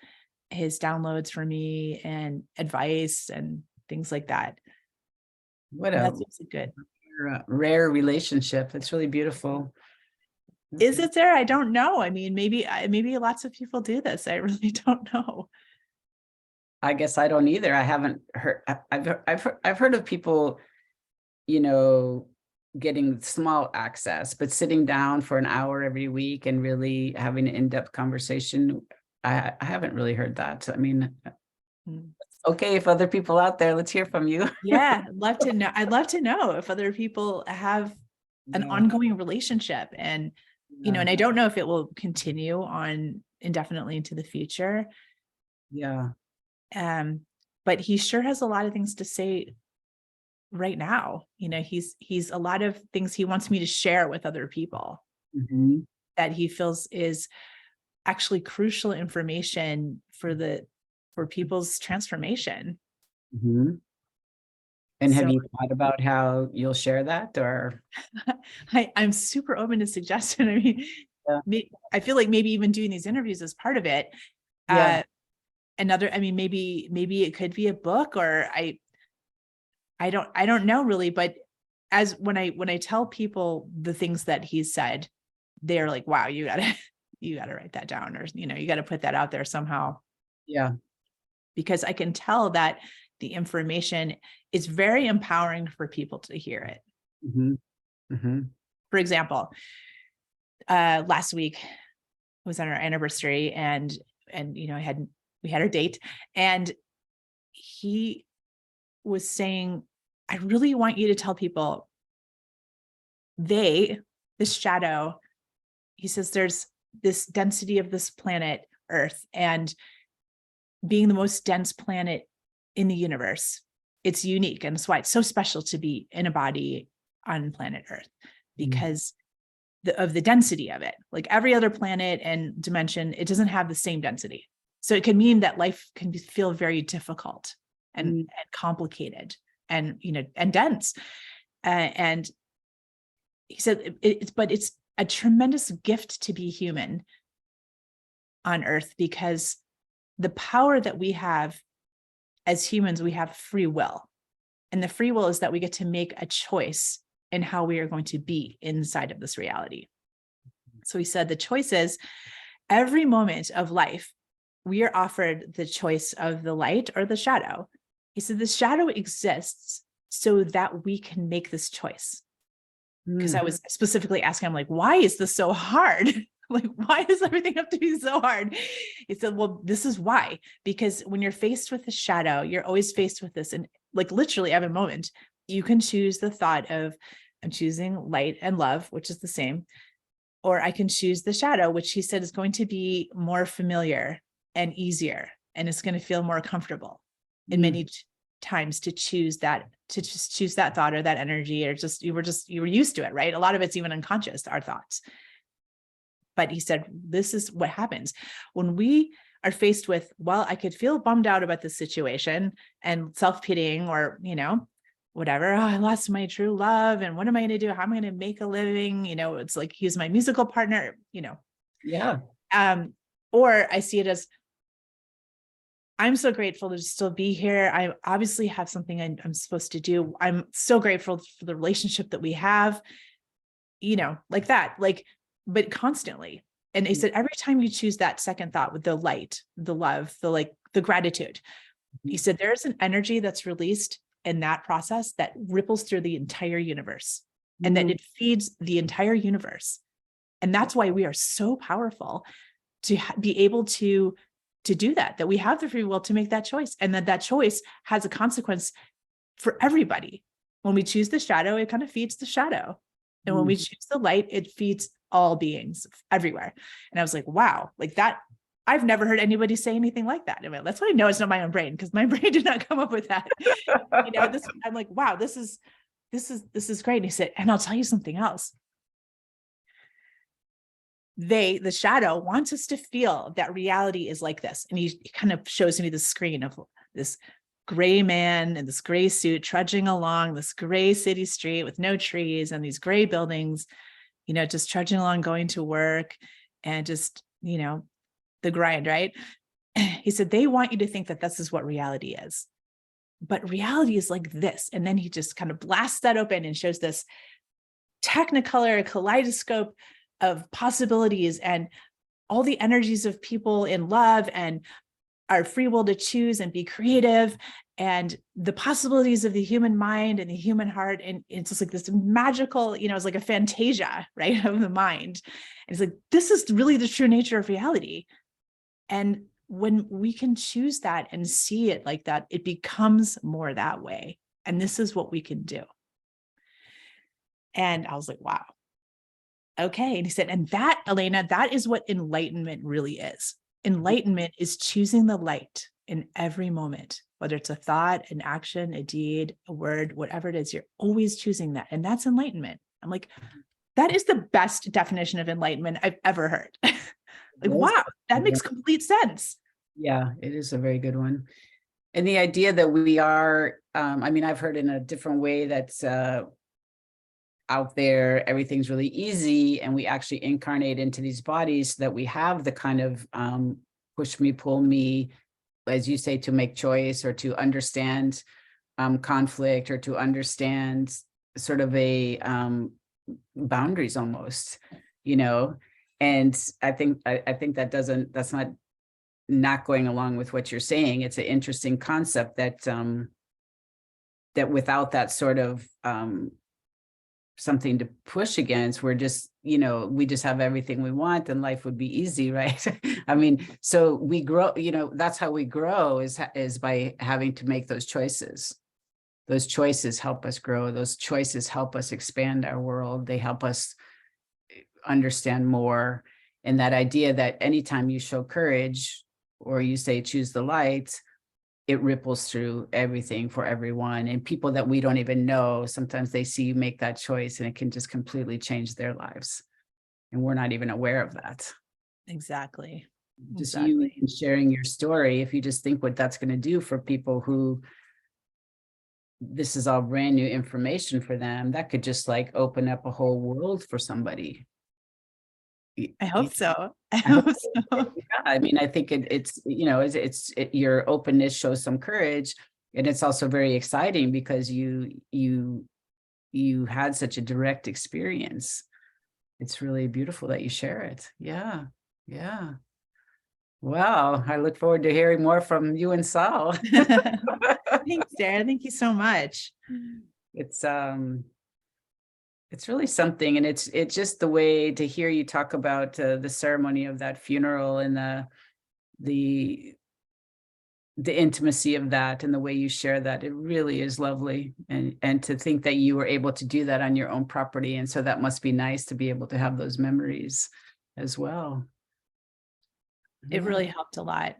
his downloads for me, and advice and things like that. What And a that's good. rare relationship. It's really beautiful. Is it there? I don't know. I mean, maybe lots of people do this. I really don't know. I guess I don't either. I haven't heard. I've heard of people, you know, getting small access, but sitting down for an hour every week and really having an in-depth conversation. I haven't really heard that. I mean, okay, if other people out there, let's hear from you. Yeah, I'd love to know. I'd love to know if other people have an ongoing relationship, and you know, and I don't know if it will continue on indefinitely into the future. Yeah. But he sure has a lot of things to say right now. You know, he's a lot of things he wants me to share with other people Mhm. that he feels is actually crucial information for people's transformation. Mhm. And have So you thought about how you'll share that or? I'm super open to suggestion. I mean, Yeah. I feel like maybe even doing these interviews as part of it. Yeah. I mean, maybe it could be a book, or I don't know really, but as when I tell people the things that he said, they're like, wow, you gotta write that down, or, you know, you got to put that out there somehow, Yeah. because I can tell that the information is very empowering for people to hear it. Mhm. Mhm. For example, last week was on our anniversary, and you know, we had our date, and he was saying, I really want you to tell people this shadow, he says, there's this density of this planet Earth, and being the most dense planet in the universe, it's unique, and that's why it's so special to be in a body on planet Earth, because of the density of it. Like every other planet and dimension, it doesn't have the same density. So it can mean that life can feel very difficult and complicated, and, you know, and dense. And he said, but it's a tremendous gift to be human on Earth, because the power that we have as humans, we have free will. And the free will is that we get to make a choice in how we are going to be inside of this reality. So he said the choice is, every moment of life, we are offered the choice of the light or the shadow. He said the shadow exists so that we can make this choice. Because I was specifically asking him, like, why is this so hard? Like, why does everything have to be so hard? He said, well, this is why. Because when you're faced with the shadow, you're always faced with this. And like literally every moment, you can choose the thought of, I'm choosing light and love, which is the same. Or I can choose the shadow, which he said is going to be more familiar and easier. And it's going to feel more comfortable in many times to choose that, to just choose that thought or that energy, or you were used to it, right? A lot of it's even unconscious, our thoughts. But he said, this is what happens when we are faced with, well, I could feel bummed out about this situation and self-pitying, or, you know, whatever. Oh, I lost my true love. And what am I going to do? How am I going to make a living? You know, it's like, he's my musical partner, you know? Yeah. Or I see it as, I'm so grateful to still be here. I obviously have something I'm supposed to do. I'm so grateful for the relationship that we have, you know, like that, like, but constantly. And he said, every time you choose that second thought with the light, the love, the gratitude, he said, there's an energy that's released in that process that ripples through the entire universe, and that it feeds the entire universe. And that's why we are so powerful to be able to do that we have the free will to make that choice, and that choice has a consequence for everybody. When we choose the shadow, it kind of feeds the shadow. And when we choose the light, it feeds all beings everywhere. And I was like, wow, like that, I've never heard anybody say anything like that. I mean, that's what I know it's not my own brain, because my brain did not come up with that. I'm like, wow, this is great. And he said, and I'll tell you something else. The shadow wants us to feel that reality is like this. And he kind of shows me the screen of this gray man in this gray suit trudging along this gray city street with no trees and these gray buildings, just trudging along, going to work, and just, the grind, right? He said, they want you to think that this is what reality is. But reality is like this. And then he just kind of blasts that open and shows this technicolor kaleidoscope of possibilities and all the energies of people in love and our free will to choose and be creative and the possibilities of the human mind and the human heart. And it's just like this magical, it's like a fantasia, right, of the mind. And it's like, this is really the true nature of reality. And when we can choose that and see it like that, it becomes more that way. And this is what we can do. And I was like, wow. Okay. And he said, and that, Elena, that is what enlightenment really is. Enlightenment is choosing the light in every moment, whether it's a thought, an action, a deed, a word, whatever it is, you're always choosing that. And that's enlightenment. I'm like, that is the best definition of enlightenment I've ever heard. Like, wow, that makes complete sense. Yeah, it is a very good one. And the idea that we are, I've heard in a different way that's out there, everything's really easy, and we actually incarnate into these bodies so that we have the kind of push me, pull me, as you say, to make choice or to understand conflict or to understand sort of a boundaries almost, and I think that's not going along with what you're saying. It's an interesting concept that that without that sort of something to push against, we're just, we just have everything we want and life would be easy, right? So we grow, that's how we grow is by having to make those choices. Those choices help us grow. Those choices help us expand our world. They help us understand more. And that idea that anytime you show courage or you say, choose the light, it ripples through everything for everyone. And people that we don't even know, sometimes they see you make that choice and it can just completely change their lives. And we're not even aware of that. Exactly. Just you sharing your story, if you just think what that's going to do for people who this is all brand new information for them, that could just like open up a whole world for somebody. I hope so. I hope so. Yeah, I think it's your openness shows some courage, and it's also very exciting because you had such a direct experience. It's really beautiful that you share it. Yeah. Yeah. Well, I look forward to hearing more from you and Saul. Thanks, Sarah. Thank you so much. It's really something, and it's just the way to hear you talk about the ceremony of that funeral and the intimacy of that and the way you share that. It really is lovely, and to think that you were able to do that on your own property, and so that must be nice to be able to have those memories as well. It really helped a lot.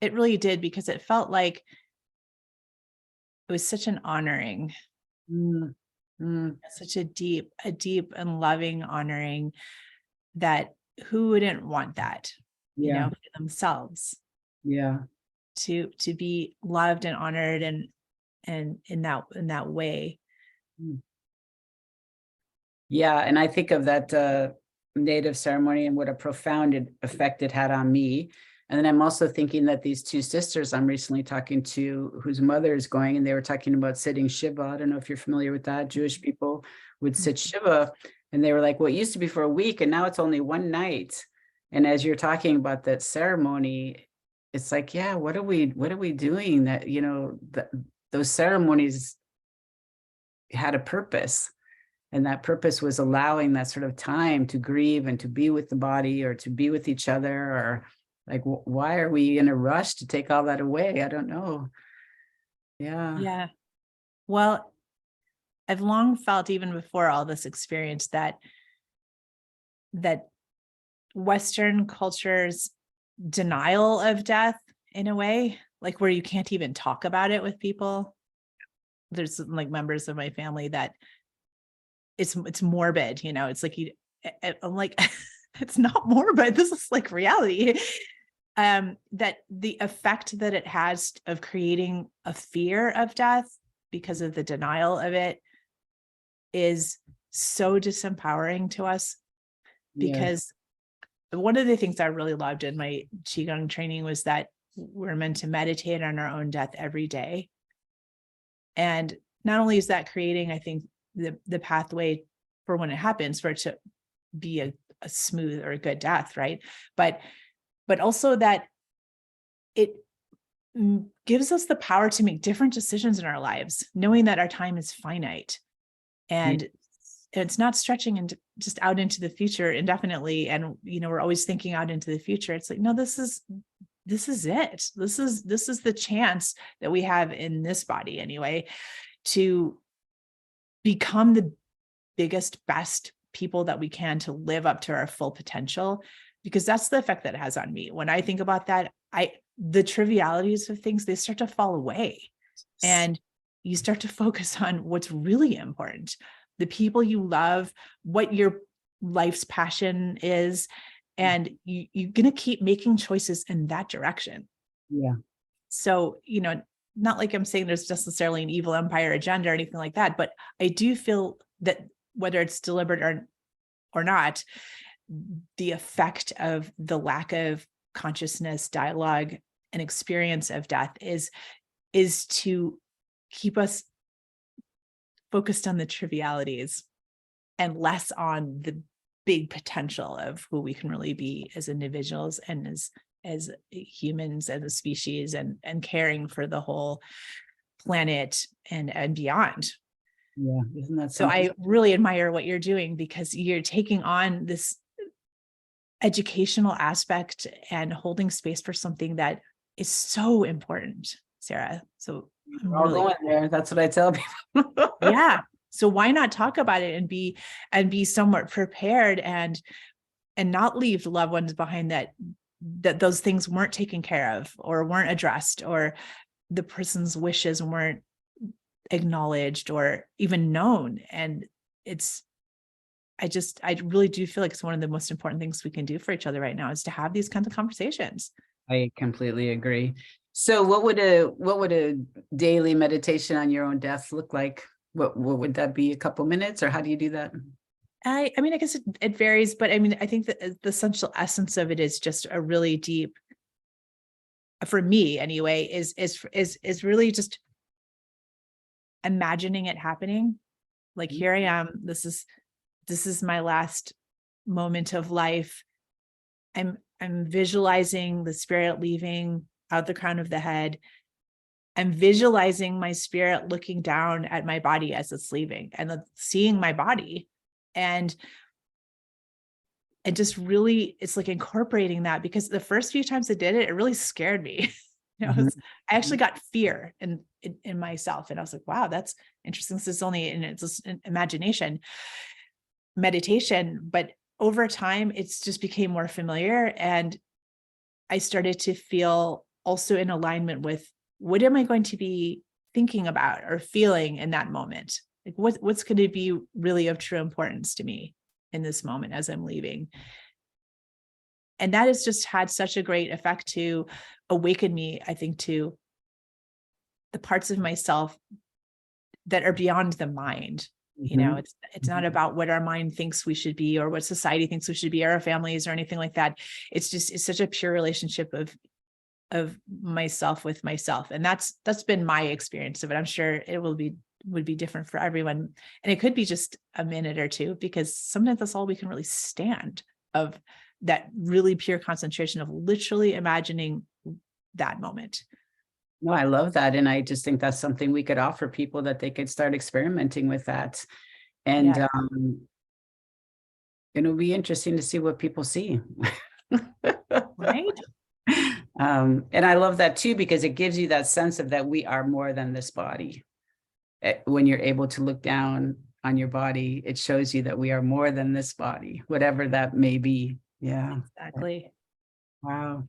It really did, because it felt like it was such an honoring. Such a deep and loving honoring, that who wouldn't want that, for themselves. Yeah. To be loved and honored and in that way. Yeah. And I think of that native ceremony and what a profound effect it had on me. And then I'm also thinking that these two sisters I'm recently talking to, whose mother is going, and they were talking about sitting Shiva. I don't know if you're familiar with that. Jewish people would sit Shiva, and they were like, well, it used to be for a week, and now it's only one night. And as you're talking about that ceremony, it's like, yeah, what are we doing? That, those ceremonies had a purpose. And that purpose was allowing that sort of time to grieve and to be with the body or to be with each other, or like, why are we in a rush to take all that away? I don't know. Yeah. Yeah. Well, I've long felt, even before all this experience, that Western cultures denial of death in a way, like where you can't even talk about it with people. There's like members of my family that it's morbid, it's like I'm like, it's not morbid. This is like reality. That the effect that it has of creating a fear of death because of the denial of it is so disempowering to us. Because one of the things I really loved in my Qi Gong training was that we're meant to meditate on our own death every day. And not only is that creating, I think, the pathway for when it happens, for it to be a smooth or a good death, right? But also that it gives us the power to make different decisions in our lives, knowing that our time is finite. And it's not stretching and just out into the future indefinitely. And, we're always thinking out into the future. It's like, no, this is it. This is the chance that we have in this body anyway, to become the biggest, best people that we can, to live up to our full potential, because that's the effect that it has on me. When I think about that, the trivialities of things, they start to fall away, and you start to focus on what's really important, the people you love, what your life's passion is, and you're going to keep making choices in that direction. Yeah. So, not like I'm saying there's necessarily an evil empire agenda or anything like that, but I do feel that whether it's deliberate or not, the effect of the lack of consciousness, dialogue, and experience of death is to keep us focused on the trivialities and less on the big potential of who we can really be as individuals and as humans, as a species, and caring for the whole planet and beyond. Yeah, isn't that so something? I really admire what you're doing, because you're taking on this educational aspect and holding space for something that is so important, Sarah. So I'm We're all really going there. That's what I tell people. yeah. So why not talk about it and be somewhat prepared and not leave loved ones behind that those things weren't taken care of or weren't addressed, or the person's wishes weren't acknowledged or even known. And I really do feel like it's one of the most important things we can do for each other right now, is to have these kinds of conversations. I completely agree. So what would a daily meditation on your own death look like? What would that be? A couple minutes, or how do you do that? I mean, I guess it varies, but I mean, I think that the essential essence of it is just a really deep, for me anyway, is really just imagining it happening. Like, here I am. This is my last moment of life. I'm visualizing the spirit leaving out the crown of the head. I'm visualizing my spirit looking down at my body as it's leaving, and seeing my body, and just really, it's like incorporating that, because the first few times I did it, it really scared me. I actually got fear in myself, and I was like, wow, that's interesting. This is only it's an imagination meditation, but over time, it's just became more familiar, and I started to feel also in alignment with, what am I going to be thinking about or feeling in that moment? Like, what's going to be really of true importance to me in this moment as I'm leaving? And that has just had such a great effect to awaken me, I think, to the parts of myself that are beyond the mind. It's not about what our mind thinks we should be, or what society thinks we should be, or our families, or anything like that. It's such a pure relationship of myself with myself. And that's been my experience of it. I'm sure it would be different for everyone. And it could be just a minute or two, because sometimes that's all we can really stand, of that really pure concentration of literally imagining that moment. No, I love that. And I just think that's something we could offer people, that they could start experimenting with that. And Yeah. it'll be interesting to see what people see. Right. And I love that too, because it gives you that sense of that we are more than this body. When you're able to look down on your body, it shows you that we are more than this body, whatever that may be. Yeah. Exactly. Wow.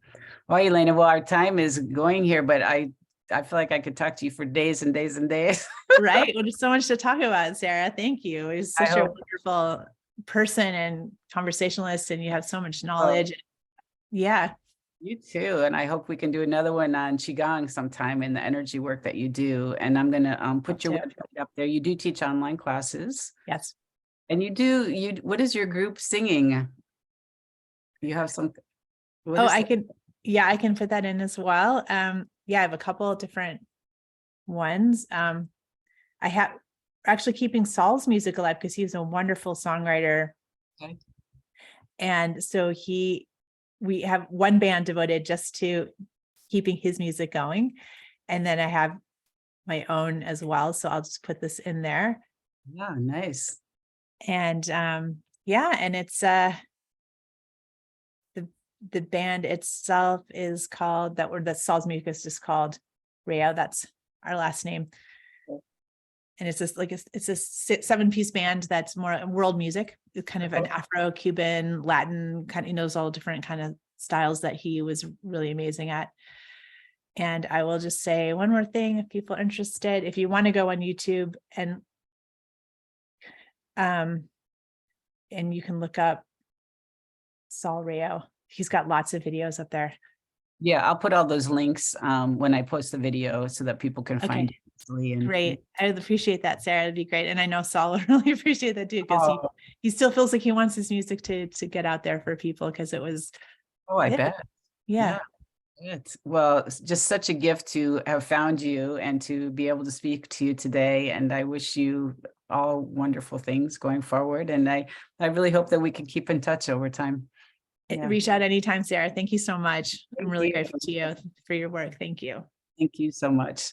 Well, Elena, well, our time is going here, but I feel like I could talk to you for days and days and days. Right. Well, there's so much to talk about, Sarah. Thank you. You're I such a hope wonderful person and conversationalist, and you have so much so. knowledge. Yeah. You too. And I hope we can do another one on Qi Gong sometime in the energy work that you do. And I'm going to Love put your to. website up there. You do teach online classes Yes. and what is your group singing? You have some, what Oh, is I that? can, yeah, I can put that in as well. Yeah, I have a couple of different ones. I have actually keeping Saul's music alive because he's a wonderful songwriter. Okay. And so we have one band devoted just to keeping his music going. And then I have my own as well. So I'll just put this in there. Yeah, nice. And yeah, and it's the band itself is called that Saul's music is just called Rayo. That's our last name. And it's this it's a 7-piece band that's more world music. It's kind of an Afro-Cuban, Latin kind of knows all different kind of styles that he was really amazing at. And I will just say one more thing, if people are interested, if you want to go on YouTube and you can look up Saul Rayo. He's got lots of videos up there. Yeah, I'll put all those links when I post the video so that people can find Okay, it easily. And great. I would appreciate that, Sarah. It'd be great. And I know Saul would really appreciate that too, because oh, he still feels like he wants his music to get out there for people because it was, I yeah, bet. yeah. Yeah. Well, it's just such a gift to have found you and to be able to speak to you today. And I wish you all wonderful things going forward. And I really hope that we can keep in touch over time. Yeah. Reach out anytime, Sarah. Thank you so much. I'm Thank really you. grateful to you for your work. Thank you. Thank you so much.